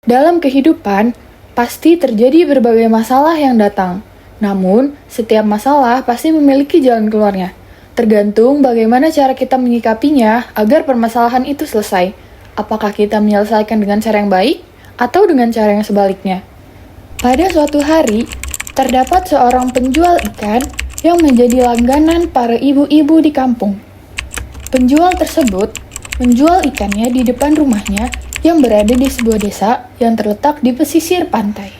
Dalam kehidupan, pasti terjadi berbagai masalah yang datang. Namun, setiap masalah pasti memiliki jalan keluarnya. Tergantung bagaimana cara kita menyikapinya agar permasalahan itu selesai. Apakah kita menyelesaikan dengan cara yang baik atau dengan cara yang sebaliknya? Pada suatu hari, terdapat seorang penjual ikan yang menjadi langganan para ibu-ibu di kampung. Penjual tersebut menjual ikannya di depan rumahnya yang berada di sebuah desa yang terletak di pesisir pantai.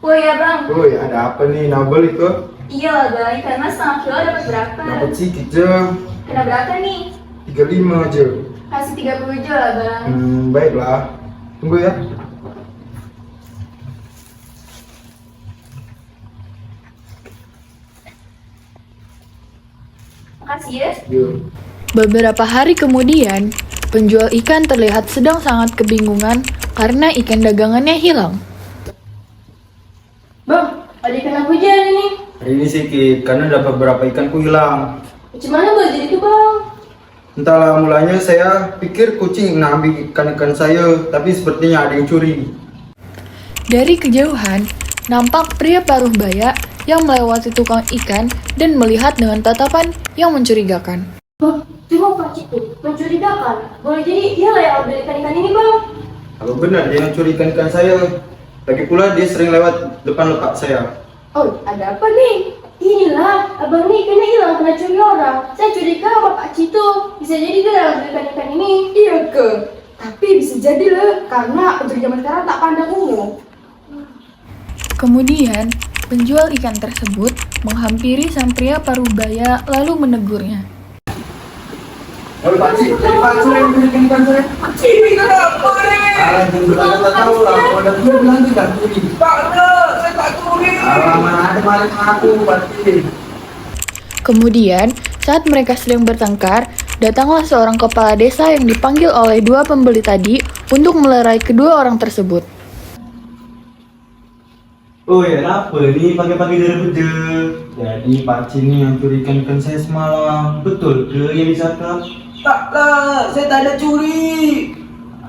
Woi ya bang, Woi, ada apa nih? Nabel itu? iya lah bang, ikan mas setengah kilo dapat berapa? Dapat sedikit aja, Kena berapa nih? 35 aja. Kasih 30 aja lah bang. Baiklah. Tunggu ya. Makasih ya. Yuk. Beberapa hari kemudian, penjual ikan terlihat sedang sangat kebingungan karena ikan dagangannya hilang. Bang, ada ikan apa aja ini? Hari ini sedikit, karena dapat beberapa ikanku hilang. Macam mana boleh jadi itu bang? Entahlah, mulanya saya pikir kucing ngambil ikan-ikan saya, tapi sepertinya ada yang curi. Dari kejauhan, nampak pria paruh baya yang melewati tukang ikan dan melihat dengan tatapan yang mencurigakan. Bang, cuma Pak Cik tuh mencurigakan. Boleh jadi dia lah yang ambil ikan-ikan ini bang. Kalau benar dia yang curi ikan-ikan saya, lagi pula dia sering lewat depan lepak saya. Oh, ada apa nih? Inilah, abang nih ikannya hilang kena curi orang. Saya curiga sama Pak Cik tuh. Bisa jadi dia yang ambil ikan-ikan ini. Iya ke? Tapi bisa jadi loh, karena pencuri zaman sekarang tak pandang umur. Kemudian, penjual ikan tersebut menghampiri sang pria paruh baya lalu menegurnya. Halo Pak Cik, jadi Pak Cik yang curi ikan saya? Ini kenapa nih? Jangan berkata tahu lah, kalau ada gue bilang tidak curi. Tak ada, saya tak curi. Mana ada maling aku, Pak Cik. Kemudian, saat mereka sedang bertengkar, datanglah seorang kepala desa yang dipanggil oleh dua pembeli tadi untuk melerai kedua orang tersebut. Oh ya, apa nih pagi-pagi dari beda? Jadi Pak Cik nih yang curi ikan saya semalam. Betul ke yang disangka? Taklah, saya tak ada curi.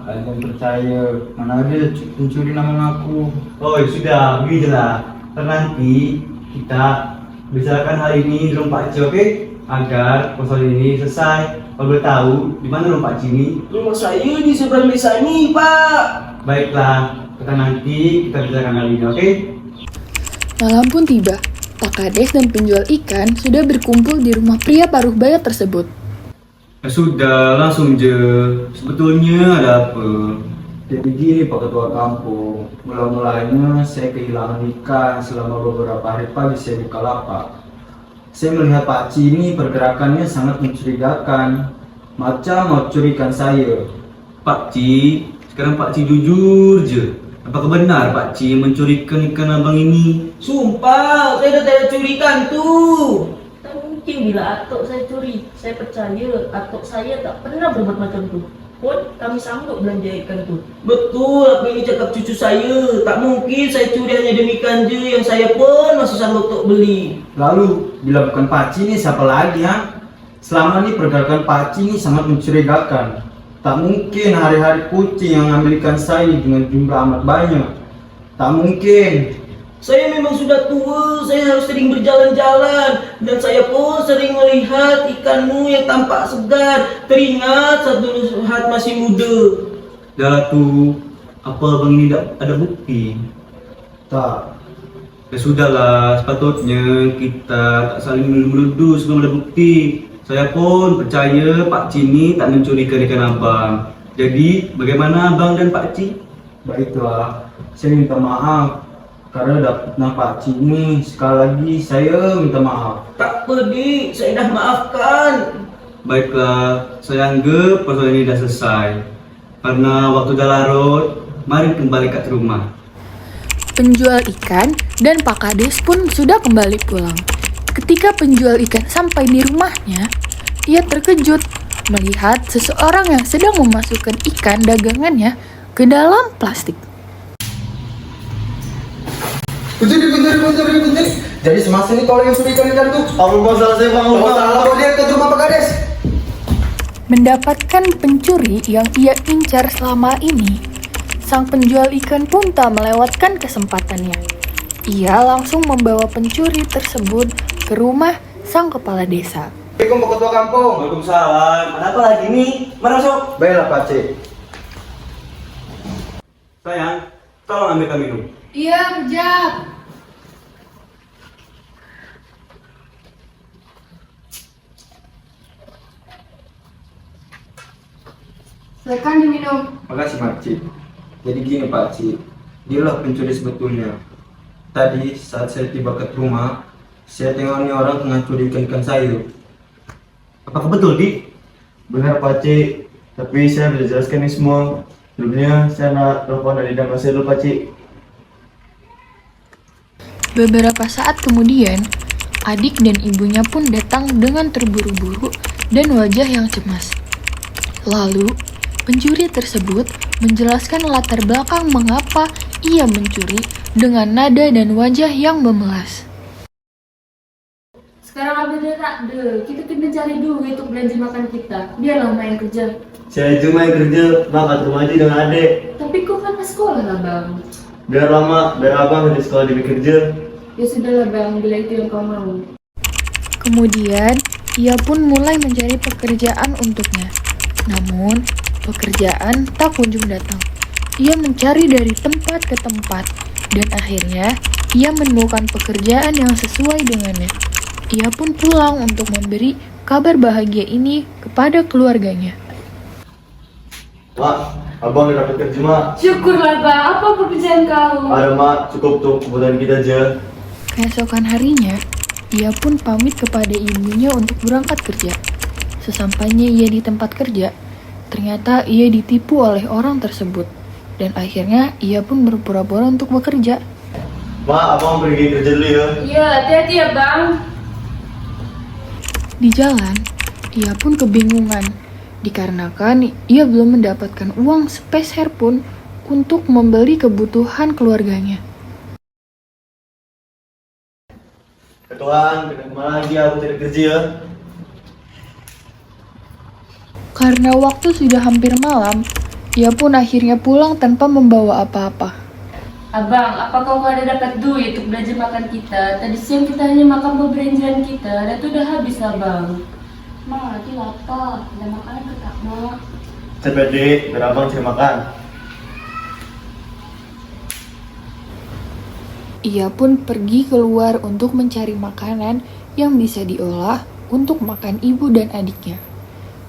Kalian percaya, mana ada pencuri nama aku. Oh ya sudah, beginilah. Nanti kita bicarakan hal ini di rumah Pak Ci, oke? Agar persoalan ini selesai. Kalau boleh tahu, di mana rumah Pak Ci ini? Rumah saya di seberang desa ini, Pak. Baiklah, kita nanti kita bicarakan hal ini, oke? Malam pun tiba, Pak Kades dan penjual ikan sudah berkumpul di rumah pria paruh baya tersebut. Sudah, langsung je. Sebetulnya ada apa? Jadi gini Pak Ketua Kampung, mula-mulanya saya kehilangan ikan selama beberapa hari pagi saya buka lapak. Saya melihat Pak Ci ini pergerakannya sangat mencurigakan, macam mau curi ikan saya. Pak Ci, sekarang Pak Ci jujur je. Apakah benar Pak Ci mencurikan ikan abang ini? Sumpah, saya dah tak ada curikan tuh. Tak mungkin bila atok saya curi. Saya percaya atok saya tak pernah berbuat macam tu. Pun kami sanggup belanja ikan tu. Betul apa yang cakap cucu saya. Tak mungkin saya curi hanya demi ikan je yang saya pun masih sanggup untuk beli. Lalu, bila bukan Pak Ci ini siapa lagi ha? Selama ini pergerakan Pak Ci ini sangat mencurigakan. Tak mungkin hari-hari kucing yang ngambil ikan saya dengan jumlah amat banyak. Tak mungkin. Saya memang sudah tua, saya harus sering berjalan-jalan. Dan saya pun sering melihat ikanmu yang tampak segar. Teringat saat masih muda. Dah tu, apa abang ini tak ada bukti? Tak. Ya sudahlah, sepatutnya kita tak saling menuduh sebelum ada bukti. Saya pun percaya Pak Ci ni tak mencuri ikan abang. Jadi, bagaimana abang dan Pak Ci? Baiklah, saya minta maaf karena dapat Pak Ci ini. Sekali lagi saya minta maaf. Tak pedih, saya dah maafkan. Baiklah, saya anggap persoalan ini dah selesai. Karena waktu dah larut, mari kembali ke rumah. Penjual ikan dan Pak Kades pun sudah kembali pulang. Ketika penjual ikan sampai di rumahnya, ia terkejut melihat seseorang yang sedang memasukkan ikan dagangannya ke dalam plastik. Pencuri. Jadi semasa ini kalau yang curi ikan tuh, Allah salah saya bang. kalau salah bawa dia ke rumah Pak Kades. Mendapatkan pencuri yang ia incar selama ini, sang penjual ikan pun tak melewatkan kesempatannya. Ia langsung membawa pencuri tersebut ke rumah sang kepala desa. Assalamualaikum Pak Ketua Kampung. Waalaikumsalam. Ada apa lagi nih? Mari masuk. Baiklah Pak Cik. Sayang, tolong ambilkan minum. Iya, kejap. Silakan diminum. Makasih Pak Cik. Jadi gini Pak Cik, dialah pencuri sebetulnya. Tadi saat saya tiba ke rumah, saya tengok nih orang tengah curi ikan sayur. Apakah betul, Dik? Benar Pak Cik, tapi saya bisa jelaskan ini semua. Sebelumnya saya nak telepon dari idam saya dulu Pak Cik. Beberapa saat kemudian, adik dan ibunya pun datang dengan terburu-buru dan wajah yang cemas. Lalu, pencuri tersebut menjelaskan latar belakang mengapa ia mencuri dengan nada dan wajah yang memelas. Sekarang abis tak deh, kita kena cari duit untuk belanja makan kita. Biarlah main kerja. Saya cuma yang kerja, makan rumah aja dengan adik. Tapi kau kan ke sekolah lah bang. Biar lama, biar abang di sekolah di kerja. Ya sudahlah bang, bila itu yang kau mau. Kemudian, ia pun mulai mencari pekerjaan untuknya. Namun, pekerjaan tak kunjung datang. Ia mencari dari tempat ke tempat, dan akhirnya ia menemukan pekerjaan yang sesuai dengannya. Ia pun pulang untuk memberi kabar bahagia ini kepada keluarganya. Mak, abang udah dapat kerja mak. Syukurlah bang, apa pekerjaan kau? Ada mak, cukup tuh kebutuhan kita aja. Keesokan harinya, ia pun pamit kepada ibunya untuk berangkat kerja. Sesampainya ia di tempat kerja, ternyata ia ditipu oleh orang tersebut. Dan akhirnya ia pun berpura-pura untuk bekerja. Mak, abang pergi kerja dulu ya. Iya, hati-hati ya bang. Di jalan, ia pun kebingungan dikarenakan ia belum mendapatkan uang sepeser pun untuk membeli kebutuhan keluarganya. Ketuaan, kemana lagi aku cari kerja ya. Karena waktu sudah hampir malam, ia pun akhirnya pulang tanpa membawa apa-apa. Abang, apa kau nggak ada dapat duit untuk belanja makan kita? Tadi siang kita hanya makan bebelanjaan kita, dan itu udah habis lah bang. Mak, lagi lapar, ada makanan ketak mak. Cepet dek, biar abang cari makan. Ia pun pergi keluar untuk mencari makanan yang bisa diolah untuk makan ibu dan adiknya.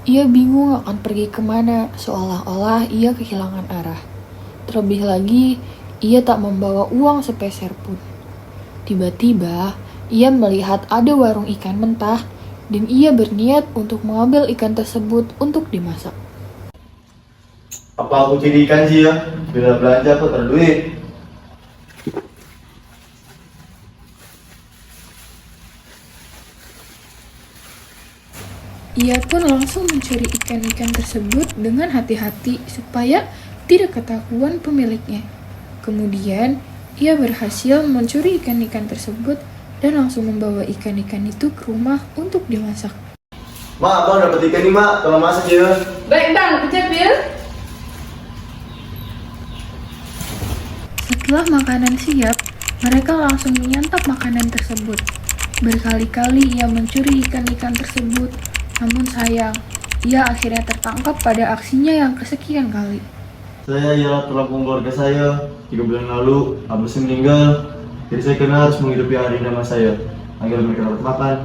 Ia bingung akan pergi kemana, seolah-olah ia kehilangan arah. Terlebih lagi, ia tak membawa uang sepeser pun. Tiba-tiba, ia melihat ada warung ikan mentah dan ia berniat untuk mengambil ikan tersebut untuk dimasak. Apa aku jadi ikan sih ya? Bila belanja aku tak ada duit. Ia pun langsung mencuri ikan-ikan tersebut dengan hati-hati supaya tidak ketahuan pemiliknya. Kemudian, ia berhasil mencuri ikan-ikan tersebut dan langsung membawa ikan-ikan itu ke rumah untuk dimasak. Mak, abang dapat ikan nih mak, tolong masak ya. Baik bang, kejap ya. Setelah makanan siap, mereka langsung menyantap makanan tersebut. Berkali-kali ia mencuri ikan-ikan tersebut, namun sayang, ia akhirnya tertangkap pada aksinya yang kesekian kali. Saya ialah tulang punggung keluarga saya. 3 bulan lalu, abang saya meninggal. Jadi saya kena harus menghidupi hari nama saya agar mereka dapat makan.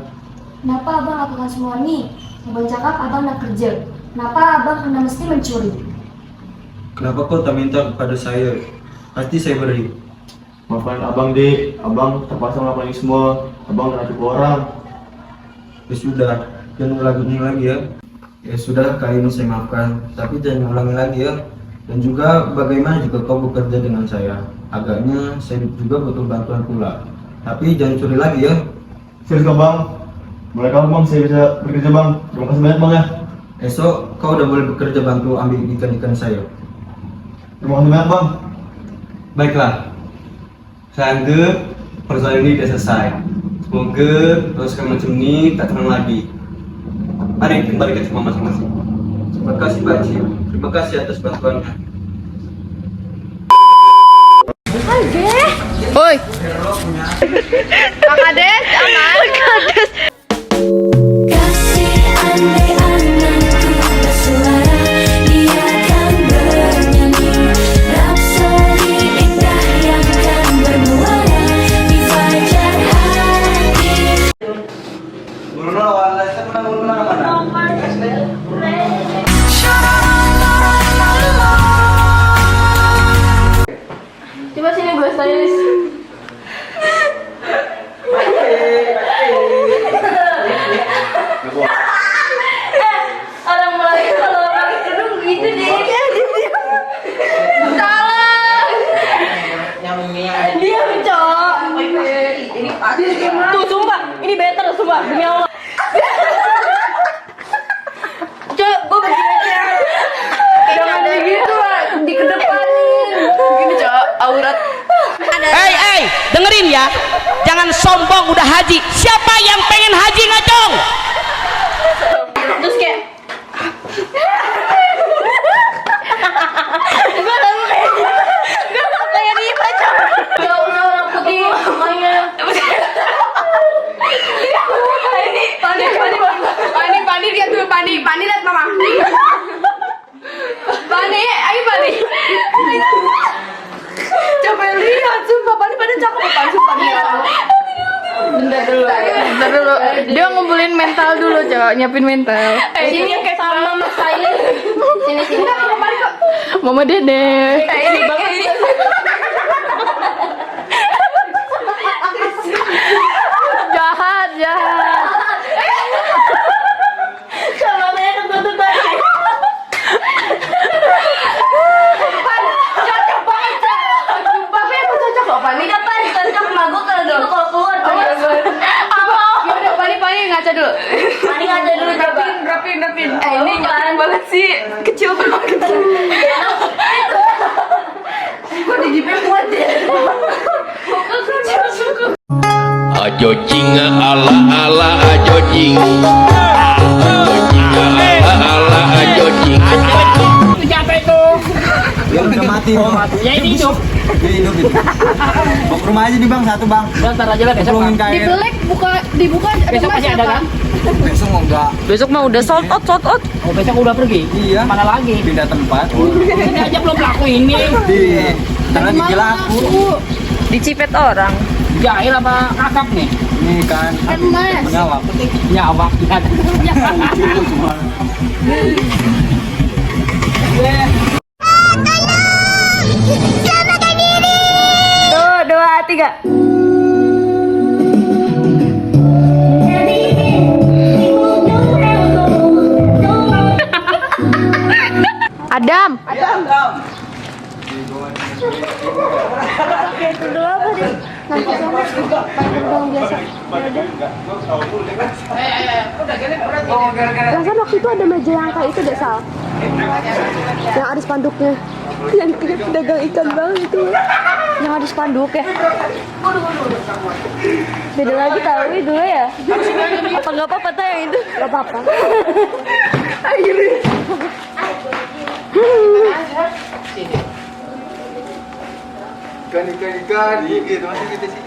Kenapa abang lakukan semua ini? Abang cakap abang nak kerja. Kenapa abang kena mesti mencuri? Kenapa kau tak minta kepada saya? Pasti saya beri. Maafkan abang dek, abang terpaksa melakukan ini semua. Abang kena tipu orang. Ya sudah, jangan ulangi lagi ya. Ya sudah, kali ini saya maafkan, tapi jangan ulangi lagi ya. Dan juga bagaimana jika kau bekerja dengan saya? Agaknya saya juga butuh bantuan pula. Tapi jangan curi lagi ya. Serius kok bang? Mulai kamu bang, saya bisa bekerja bang. Terima kasih banyak bang ya. Esok kau udah boleh bekerja bantu ambil ikan-ikan saya. Terima kasih banyak bang. Baiklah. Saya anggap persoalan ini sudah selesai. Semoga teruskan macam ini tak terulang lagi. Mari kembali ke rumah masing-masing. Makasih Pak Ci. Terima kasih atas bantuannya. Oi. Kak Kades, aman. Kasih andai anganku bersuara, dia kan bernyanyi rapsodi indah yang kan bermuara di fajar hati. Bruno, kita menang mana? Coba sini gue stylish. Orang mulai kalau pakai kerudung gitu deh. Salah. Dia cok. Tuh sumpah, ini better sumpah demi Allah. Cok, gue begini aja. Jangan kayak gitu lah, dikedepanin. Gini cok, aurat. Hei, dengerin ya. Jangan sombong udah haji. Siapa yang pengen haji ngacung? Terus kayak kayak Rima cok. Jauh orang putih makanya. Pani lihat dulu Pani lihat mama. Pani, ayo Pani. Coba lihat, sumpah Pani cakep apa sumpah dia. Bentar dulu. Dia ngumpulin mental dulu, Cok. Nyiapin mental. Sini kayak sama Mas Sail. Sini. Mama Dede. Kayak ini banget. Jahat. Sama saya ketutup tadi. Cocok banget, Cok. Sumpah, aku cocok loh, Pani. Udah, Pani, cocok sama gue kalau gitu kalau keluar. Yaudah, Pani ngaca dulu. Pani ngaca dulu, coba. Rapin. Ini nyaman banget sih. Kecil banget. Kok di jipnya kuat ya? Kok kecil suka. Ajo cing ala ajo cing. Ala ajo cing. Yang udah mati. Ya ini hidup. Dia hidup itu. Mau ke rumah aja nih Bang, satu Bang. Ntar aja lah besok. Tolongin kain. Dibuka Besok masih ada kan? Besok mau enggak? Besok mah udah sold out. Oh besok udah pergi. Iya. Mana lagi? Pindah tempat. Ini aja belum laku ini. Iya. Karena gigi laku. Dicipet orang. Jahil apa kakap nih? Ini kan. Kan Mas. Penyawak. Nyawak ya. Tuh, 2, 3. Adam. Perasaan waktu itu ada meja yang kayak itu deh, Sal. Yang ada spanduknya. Yang dagang ikan banget itu. Yang ada spanduk ya. Beda lagi tahu itu ya. Apa nggak apa-apa tuh yang itu? Nggak apa-apa. Ikan, gitu masih gitu sih.